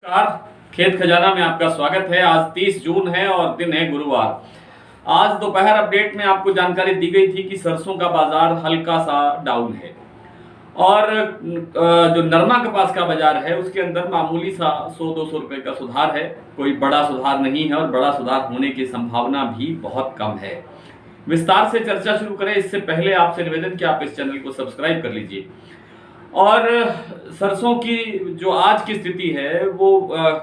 नमस्कार। खेत खजाना में आपका स्वागत है। आज 30 जून है और दिन है गुरुवार। आज दोपहर अपडेट में आपको जानकारी दी गई थी कि सरसों का बाजार हल्का सा डाउन है और जो नरमा कपास का बाजार है उसके अंदर मामूली सा 100-200 रुपए का सुधार है। कोई बड़ा सुधार नहीं है और बड़ा सुधार होने की संभावना भी बहुत कम है। विस्तार से चर्चा शुरू करें इससे पहले आपसे निवेदन कि आप इस चैनल को सब्सक्राइब कर लीजिए। और सरसों की जो आज की स्थिति है वो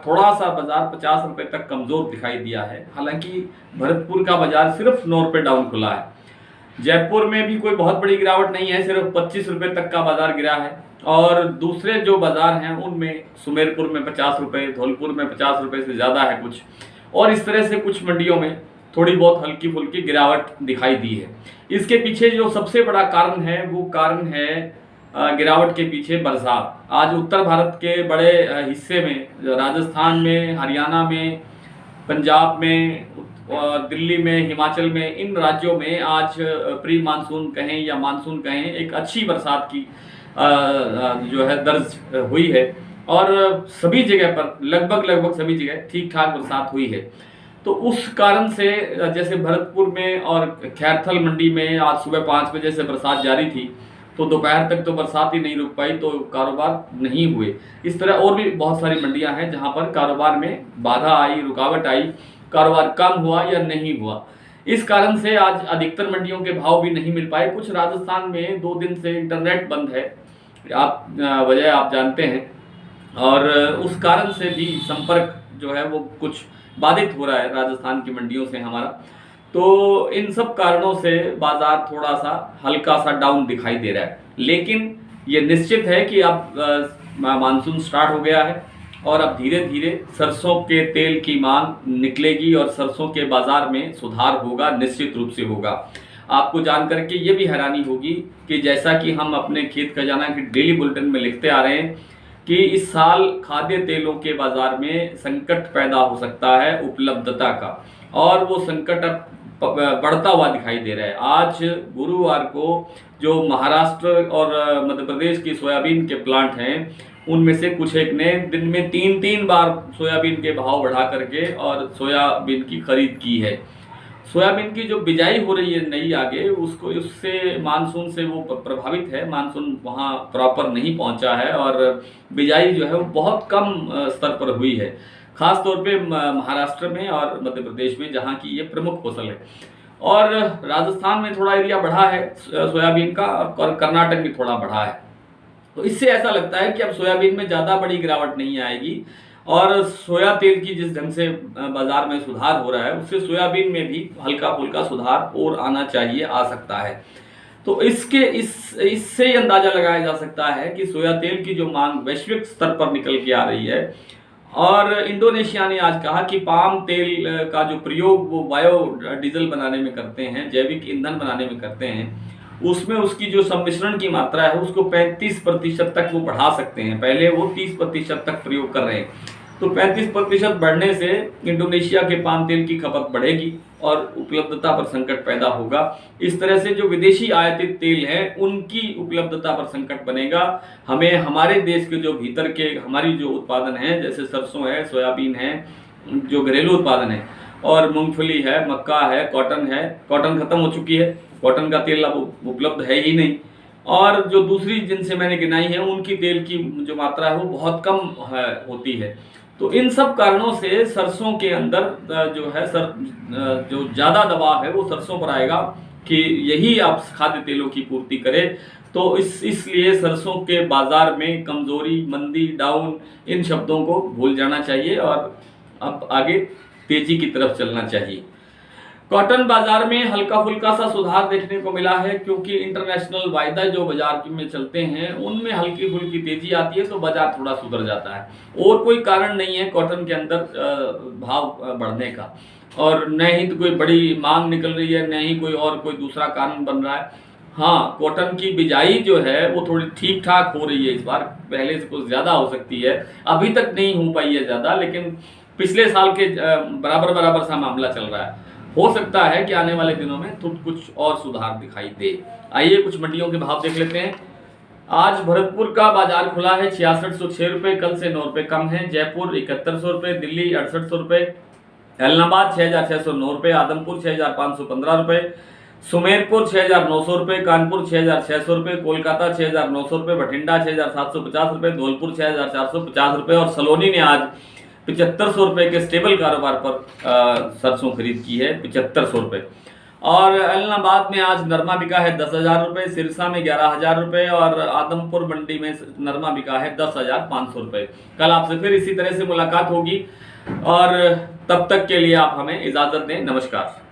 थोड़ा सा बाजार 50 रुपए तक कमजोर दिखाई दिया है। हालांकि भरतपुर का बाजार सिर्फ 9 रुपए डाउन खुला है। जयपुर में भी कोई बहुत बड़ी गिरावट नहीं है, सिर्फ 25 रुपए तक का बाजार गिरा है। और दूसरे जो बाजार हैं उनमें सुमेरपुर में 50 रुपए, धौलपुर में 50 रुपए से ज़्यादा है कुछ, और इस तरह से कुछ मंडियों में थोड़ी बहुत हल्की फुल्की गिरावट दिखाई दी है। इसके पीछे जो सबसे बड़ा कारण है वो कारण है गिरावट के पीछे बरसात। आज उत्तर भारत के बड़े हिस्से में, राजस्थान में, हरियाणा में, पंजाब में, दिल्ली में, हिमाचल में, इन राज्यों में आज प्री मानसून कहें या मानसून कहें, एक अच्छी बरसात की जो है दर्ज हुई है और सभी जगह पर लगभग सभी जगह ठीक ठाक बरसात हुई है। तो उस कारण से जैसे भरतपुर में और खैरथल मंडी में आज सुबह 5 बजे से बरसात जारी थी, तो दोपहर तक तो बरसात ही नहीं रुक पाई, तो कारोबार नहीं हुए। इस तरह और भी बहुत सारी मंडियां हैं जहां पर कारोबार में बाधा आई, रुकावट आई, कारोबार कम हुआ या नहीं हुआ। इस कारण से आज अधिकतर मंडियों के भाव भी नहीं मिल पाए। कुछ राजस्थान में 2 दिन से इंटरनेट बंद है, वजह आप जानते हैं, और उस कारण से भी संपर्क जो है वो कुछ बाधित हो रहा है राजस्थान की मंडियों से हमारा। तो इन सब कारणों से बाजार थोड़ा सा हल्का सा डाउन दिखाई दे रहा है। लेकिन ये निश्चित है कि अब मानसून स्टार्ट हो गया है और अब धीरे धीरे सरसों के तेल की मांग निकलेगी और सरसों के बाजार में सुधार होगा, निश्चित रूप से होगा। आपको जान करके ये भी हैरानी होगी कि जैसा कि हम अपने खेत खजाना के डेली बुलेटिन में लिखते आ रहे हैं कि इस साल खाद्य तेलों के बाजार में संकट पैदा हो सकता है उपलब्धता का, और वो संकट अब बढ़ता हुआ दिखाई दे रहा है। आज गुरुवार को जो महाराष्ट्र और मध्य प्रदेश की सोयाबीन के प्लांट हैं उनमें से कुछ एक ने दिन में 3 बार सोयाबीन के भाव बढ़ा करके और सोयाबीन की खरीद की है। सोयाबीन की जो बिजाई हो रही है नई आगे, उसको उससे मानसून से वो प्रभावित है। मानसून वहाँ प्रॉपर नहीं पहुँचा है और बिजाई जो है वो बहुत कम स्तर पर हुई है, खास तौर पे महाराष्ट्र में और मध्य प्रदेश में, जहाँ की ये प्रमुख फसल है। और राजस्थान में थोड़ा एरिया बढ़ा है सोयाबीन का, और कर्नाटक में थोड़ा बढ़ा है। तो इससे ऐसा लगता है कि अब सोयाबीन में ज़्यादा बड़ी गिरावट नहीं आएगी और सोया तेल की जिस ढंग से बाजार में सुधार हो रहा है उससे सोयाबीन में भी हल्का फुल्का सुधार और आना चाहिए, आ सकता है। तो इससे अंदाजा लगाया जा सकता है कि सोया तेल की जो मांग वैश्विक स्तर पर निकल के आ रही है। और इंडोनेशिया ने आज कहा कि पाम तेल का जो प्रयोग वो बायो डीजल बनाने में करते हैं, जैविक ईंधन बनाने में करते हैं, उसमें उसकी जो सम्मिश्रण की मात्रा है उसको 35% तक वो बढ़ा सकते हैं। पहले वो 30% तक प्रयोग कर रहे हैं, तो 35% बढ़ने से इंडोनेशिया के पाम तेल की खपत बढ़ेगी और उपलब्धता पर संकट पैदा होगा। इस तरह से जो विदेशी आयातित तेल है उनकी उपलब्धता पर संकट बनेगा। हमें हमारे देश के जो भीतर के हमारी जो उत्पादन है, जैसे सरसों है, सोयाबीन है, जो घरेलू उत्पादन है, और मूंगफली है, मक्का है, कॉटन है। कॉटन खत्म हो चुकी है, कॉटन का तेल अब उपलब्ध है ही नहीं। और जो दूसरी जिनसे मैंने गिनाई है उनकी तेल की जो मात्रा है वो बहुत कम होती है। तो इन सब कारणों से सरसों के अंदर जो है जो ज़्यादा दबाव है वो सरसों पर आएगा कि यही आप खाद्य तेलों की पूर्ति करें। तो इसलिए सरसों के बाजार में कमजोरी, मंदी, डाउन, इन शब्दों को भूल जाना चाहिए और अब आगे तेजी की तरफ चलना चाहिए। कॉटन बाजार में हल्का फुल्का सा सुधार देखने को मिला है, क्योंकि इंटरनेशनल वायदा जो बाजार में चलते हैं उनमें हल्की फुल्की तेजी आती है तो बाजार थोड़ा सुधर जाता है। और कोई कारण नहीं है कॉटन के अंदर भाव बढ़ने का, और न ही तो कोई बड़ी मांग निकल रही है, न ही कोई दूसरा कारण बन रहा है। हाँ, कॉटन की बिजाई जो है वो थोड़ी ठीक ठाक हो रही है इस बार, पहले से कुछ ज़्यादा हो सकती है। अभी तक नहीं हो पाई है ज़्यादा, लेकिन पिछले साल के बराबर सा मामला चल रहा है। हो सकता है कि आने वाले दिनों में कुछ और सुधार दिखाई दे। आइए कुछ मंडियों के भाव देख लेते हैं। आज भरतपुर का बाजार खुला है 6606 रुपये, कल से 9 रुपये कम है। जयपुर 7100 रुपये, दिल्ली 6800 रुपये, एलनाबाद 6609 रुपये, आदमपुर 6515 रुपये, सुमेरपुर 6900 रुपये, कानपुर 6600 रुपये, कोलकाता 6900 रुपये, बठिंडा 6750 रुपये, धौलपुर 6450 रुपये और सलोनी ने आज 7500 रुपये के स्टेबल कारोबार पर सरसों खरीद की है, 7500 रुपये। और एलनाबाद में आज नरमा बिका है 10,000 रुपये, सिरसा में 11,000 रुपये और आदमपुर मंडी में नरमा बिका है 10,500 रुपये। कल आपसे फिर इसी तरह से मुलाकात होगी और तब तक के लिए आप हमें इजाज़त दें। नमस्कार।